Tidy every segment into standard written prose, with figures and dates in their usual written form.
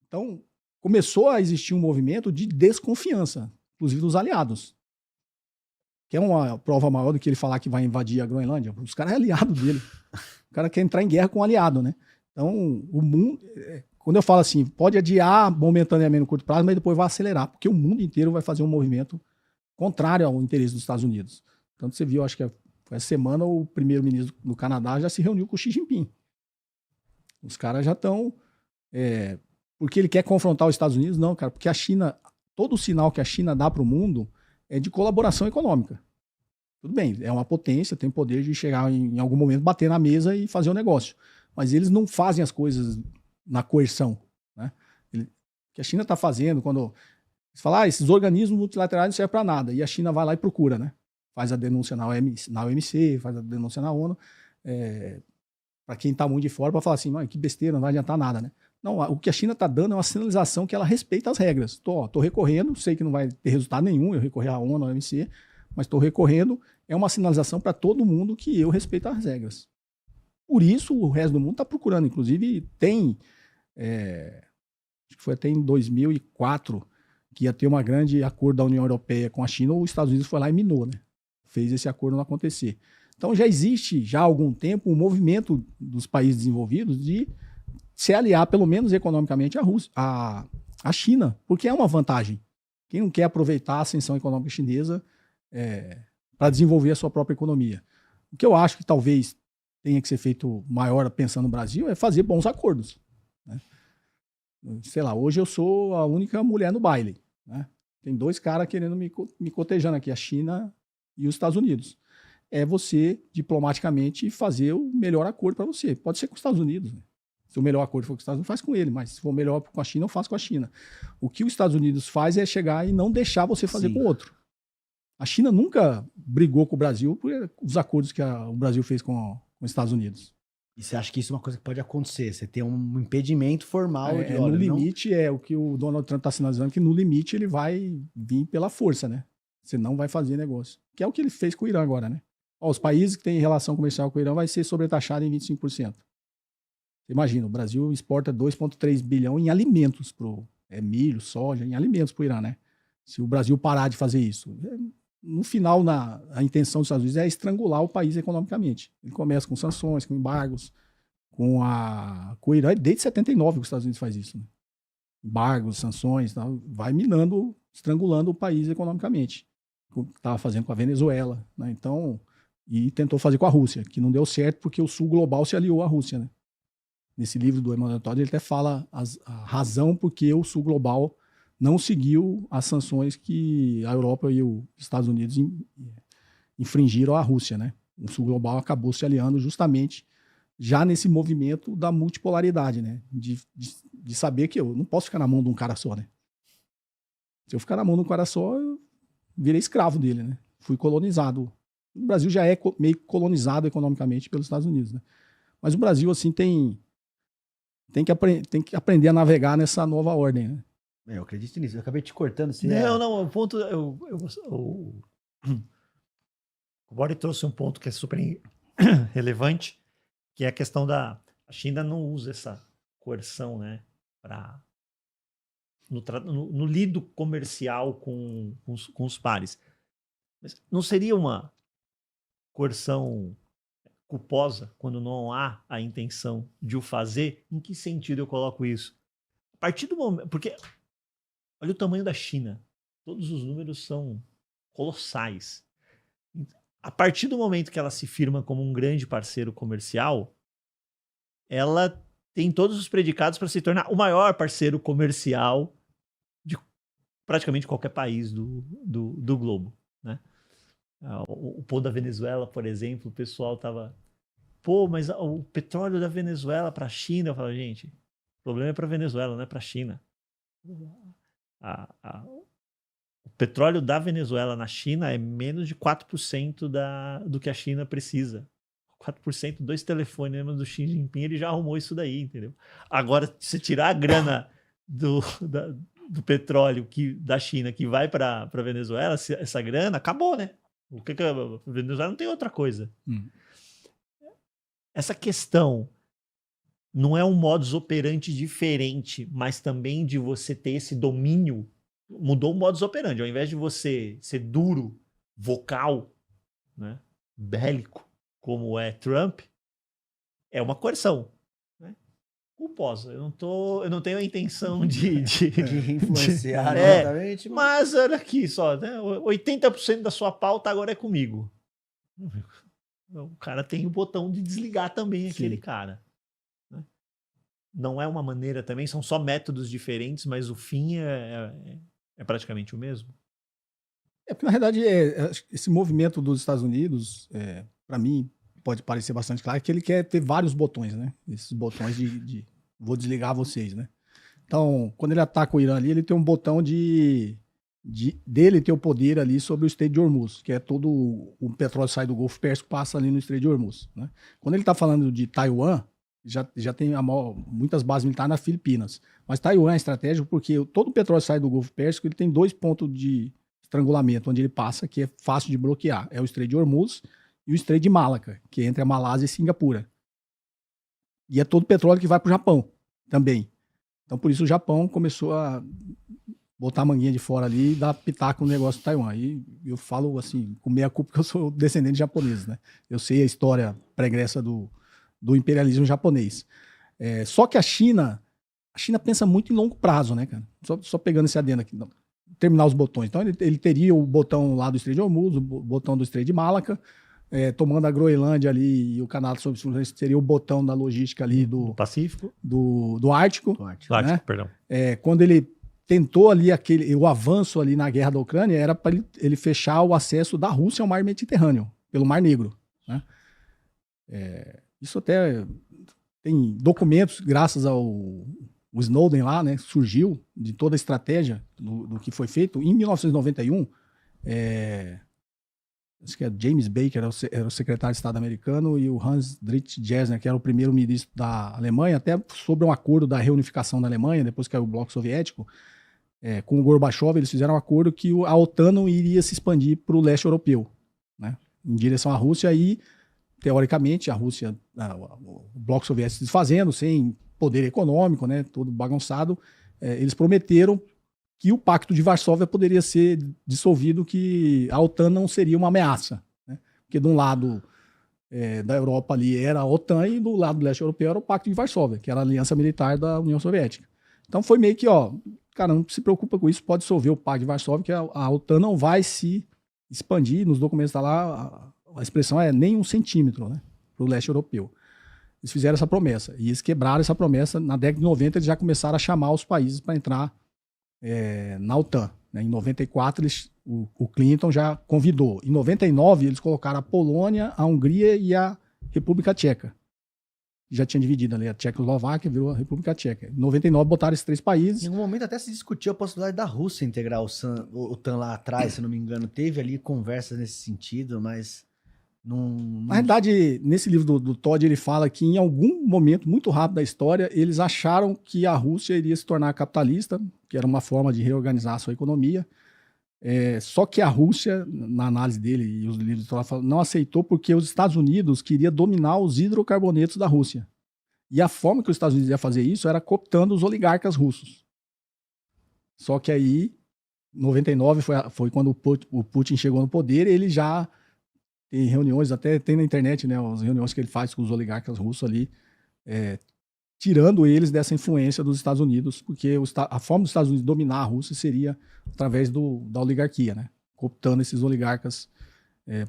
Então, começou a existir um movimento de desconfiança, inclusive dos aliados. Que é uma prova maior do que ele falar que vai invadir a Groenlândia. Os caras é aliado dele. O cara quer entrar em guerra com um aliado, né? Então, o mundo... Quando eu falo assim, pode adiar momentaneamente no curto prazo, mas depois vai acelerar, porque o mundo inteiro vai fazer um movimento contrário ao interesse dos Estados Unidos. Tanto você viu, acho que foi essa semana, o primeiro-ministro do Canadá já se reuniu com o Xi Jinping. Os caras já estão... porque ele quer confrontar os Estados Unidos? Não, cara, porque a China... Todo o sinal que a China dá para o mundo é de colaboração econômica. Tudo bem, é uma potência, tem poder de chegar em algum momento, bater na mesa e fazer o negócio. Mas eles não fazem as coisas na coerção, né? O que a China está fazendo, quando você fala, esses organismos multilaterais não servem para nada, e a China vai lá e procura, né? Faz a denúncia na OMC, faz a denúncia na ONU, para quem está muito de fora, para falar assim, que besteira, não vai adiantar nada, né? Não, o que a China está dando é uma sinalização que ela respeita as regras. Tô recorrendo, sei que não vai ter resultado nenhum, eu recorrer à ONU, à OMC, mas estou recorrendo, é uma sinalização para todo mundo que eu respeito as regras. Por isso, o resto do mundo está procurando. Inclusive, tem... acho que foi até em 2004 que ia ter um grande acordo da União Europeia com a China, os Estados Unidos foi lá e minou, né? Fez esse acordo não acontecer. Então, já existe, já há algum tempo, um movimento dos países desenvolvidos de se aliar, pelo menos economicamente, à China, porque é uma vantagem. Quem não quer aproveitar a ascensão econômica chinesa para desenvolver a sua própria economia? O que eu acho que talvez tenha que ser feito maior pensando no Brasil é fazer bons acordos, né? Sei lá, hoje eu sou a única mulher no baile, né? Tem 2 caras querendo me cotejando aqui, a China e os Estados Unidos. É você, diplomaticamente, fazer o melhor acordo para você. Pode ser com os Estados Unidos, né? Se o melhor acordo for com os Estados Unidos, faz com ele, mas se for melhor com a China, eu faço com a China. O que os Estados Unidos faz é chegar e não deixar você fazer com o outro. A China nunca brigou com o Brasil por os acordos que o Brasil fez com os Estados Unidos. E você acha que isso é uma coisa que pode acontecer? Você tem um impedimento formal de... no limite, o que o Donald Trump está sinalizando, que no limite ele vai vir pela força, né? Você não vai fazer negócio. Que é o que ele fez com o Irã agora, né? Os países que têm relação comercial com o Irã vai ser sobretaxado em 25%. Você imagina, o Brasil exporta 2,3 bilhão em alimentos, milho, soja, em alimentos para o Irã, né? Se o Brasil parar de fazer isso... No final, a intenção dos Estados Unidos é estrangular o país economicamente. Ele começa com sanções, com embargos, com o Irã. Desde 79 que os Estados Unidos faz isso, né? Embargos, sanções, tal, vai minando, estrangulando o país economicamente. Estava fazendo com a Venezuela, né? Então, e tentou fazer com a Rússia, que não deu certo porque o Sul Global se aliou à Rússia, né? Nesse livro do Emmanuel Todd, ele até fala a razão por que o Sul Global não seguiu as sanções que a Europa e os Estados Unidos infringiram à Rússia, né? O Sul Global acabou se aliando justamente já nesse movimento da multipolaridade, né? De saber que eu não posso ficar na mão de um cara só, né? Se eu ficar na mão de um cara só, eu virei escravo dele, né? Fui colonizado. O Brasil já é meio colonizado economicamente pelos Estados Unidos, né? Mas o Brasil, assim, tem que aprender a navegar nessa nova ordem, né? Eu acredito nisso. Eu acabei te cortando. Não, o ponto... O Bori trouxe um ponto que é super relevante, que é a questão a China não usa essa coerção, né, no lido comercial com os pares. Mas não seria uma coerção culposa quando não há a intenção de o fazer? Em que sentido eu coloco isso? A partir do momento... Porque olha o tamanho da China. Todos os números são colossais. A partir do momento que ela se firma como um grande parceiro comercial, ela tem todos os predicados para se tornar o maior parceiro comercial de praticamente qualquer país do globo, né? O pô da Venezuela, por exemplo, o pessoal tava... mas o petróleo da Venezuela para a China, eu falo, gente, o problema é para a Venezuela, não é para a China. O petróleo da Venezuela na China é menos de 4% do que a China precisa. 4%, 2 telefonemas do Xi Jinping, ele já arrumou isso daí, entendeu? Agora, se tirar a grana do petróleo da China que vai para a Venezuela, essa grana, acabou, né? A Venezuela não tem outra coisa. Essa questão não é um modus operandi diferente, mas também de você ter esse domínio. Mudou o modus operandi. Ao invés de você ser duro, vocal, né, bélico, como é Trump, é uma coerção, né, culposa. Eu não tenho a intenção de influenciar É, diretamente, mas olha aqui só, né, 80% da sua pauta agora é comigo. O cara tem o botão de desligar também, aquele cara. Né? Não é uma maneira também, são só métodos diferentes, mas o fim é praticamente o mesmo. Porque, na verdade, esse movimento dos Estados Unidos, para mim, pode parecer bastante claro, que ele quer ter vários botões, né? Esses botões de vou desligar vocês, né? Então, quando ele ataca o Irã ali, ele tem um botão dele ter o poder ali sobre o Estreito de Hormuz, que é todo o petróleo que sai do Golfo Pérsico, passa ali no Estreito de Hormuz, né? Quando ele está falando de Taiwan, já tem muitas bases militares nas Filipinas. Mas Taiwan é estratégico porque todo o petróleo que sai do Golfo Pérsico, ele tem 2 pontos de estrangulamento onde ele passa, que é fácil de bloquear. É o Estreito de Hormuz e o Estreito de Malaca, que é entre a Malásia e Singapura. E é todo o petróleo que vai para o Japão também. Então, por isso o Japão começou a botar a manguinha de fora ali e dar pitaco no negócio do Taiwan. E eu falo assim, com meia culpa, porque eu sou descendente de japoneses, né? Eu sei a história pregressa do imperialismo japonês. Só que a China pensa muito em longo prazo, né, cara? Só pegando esse adendo aqui. Não. Terminar os botões. Então, ele teria o botão lá do Estreito de Hormuz, o botão do Estreito de Malaca, tomando a Groenlândia ali e o Canadá sob influência, seria o botão da logística ali do Pacífico, do Ártico. Do Ártico, né? perdão. Quando ele tentou ali o avanço ali na guerra da Ucrânia, era para ele fechar o acesso da Rússia ao mar Mediterrâneo, pelo Mar Negro. Né? Isso até tem documentos, graças ao Snowden lá, né, surgiu de toda a estratégia do que foi feito. Em 1991, acho que é James Baker, era o secretário de Estado americano, e o Hans-Dietrich Gessner, que era o primeiro-ministro da Alemanha, até sobre um acordo da reunificação da Alemanha, depois que caiu o bloco soviético, com o Gorbachev, eles fizeram um acordo que a OTAN não iria se expandir para o leste europeu, né, em direção à Rússia, e, teoricamente, a Rússia, o bloco soviético se desfazendo, sem poder econômico, né, todo bagunçado, eles prometeram que o Pacto de Varsóvia poderia ser dissolvido, que a OTAN não seria uma ameaça. Né? Porque de um lado da Europa ali era a OTAN e do lado do leste europeu era o Pacto de Varsóvia, que era a aliança militar da União Soviética. Então foi meio que, cara, não se preocupa com isso, pode dissolver o Pacto de Varsóvia, que a OTAN não vai se expandir. Nos documentos está lá, a expressão é nem 1 centímetro, né, para o leste europeu. Eles fizeram essa promessa, e eles quebraram essa promessa. Na década de 90, eles já começaram a chamar os países para entrar na OTAN. Né? Em 94, o Clinton já convidou. Em 99, eles colocaram a Polônia, a Hungria e a República Tcheca. Já tinha dividido ali, a Tchecoslováquia virou a República Tcheca. Em 99, botaram esses 3 países. Em algum momento até se discutiu a possibilidade da Rússia integrar o OTAN lá atrás, se não me engano. Teve ali conversas nesse sentido, mas... Na verdade, nesse livro do Todd, ele fala que em algum momento muito rápido da história, eles acharam que a Rússia iria se tornar capitalista, que era uma forma de reorganizar a sua economia. Só que a Rússia, na análise dele e os livros de Todd, não aceitou, porque os Estados Unidos queriam dominar os hidrocarbonetos da Rússia. E a forma que os Estados Unidos ia fazer isso era cooptando os oligarcas russos. Só que aí, em 99, foi quando o Putin chegou no poder, ele já... Tem reuniões, até tem na internet, né, as reuniões que ele faz com os oligarcas russos ali, tirando eles dessa influência dos Estados Unidos, porque a forma dos Estados Unidos dominar a Rússia seria através da oligarquia, né, cooptando esses oligarcas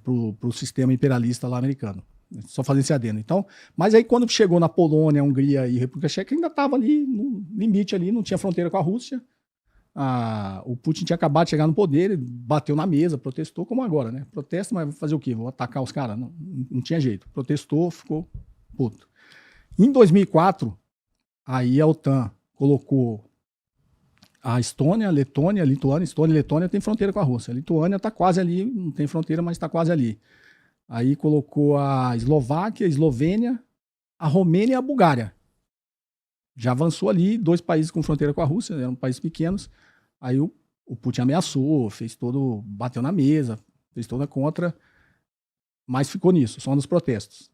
para o sistema imperialista lá americano. Só fazendo esse adendo. Então, mas aí quando chegou na Polônia, Hungria e República Tcheca, ainda estava ali no limite, ali, não tinha fronteira com a Rússia. O Putin tinha acabado de chegar no poder, ele bateu na mesa, protestou, como agora, né? Protesta, mas vai fazer o quê? Vou atacar os caras? Não tinha jeito. Protestou, ficou puto. Em 2004, aí a OTAN colocou a Estônia, Letônia, Lituânia. Estônia e Letônia tem fronteira com a Rússia. A Lituânia está quase ali, não tem fronteira, mas está quase ali. Aí colocou a Eslováquia, a Eslovênia, a Romênia e a Bulgária. Já avançou ali, 2 países com fronteira com a Rússia, eram países pequenos. Aí o Putin ameaçou, bateu na mesa, fez toda contra, mas ficou nisso, só nos protestos.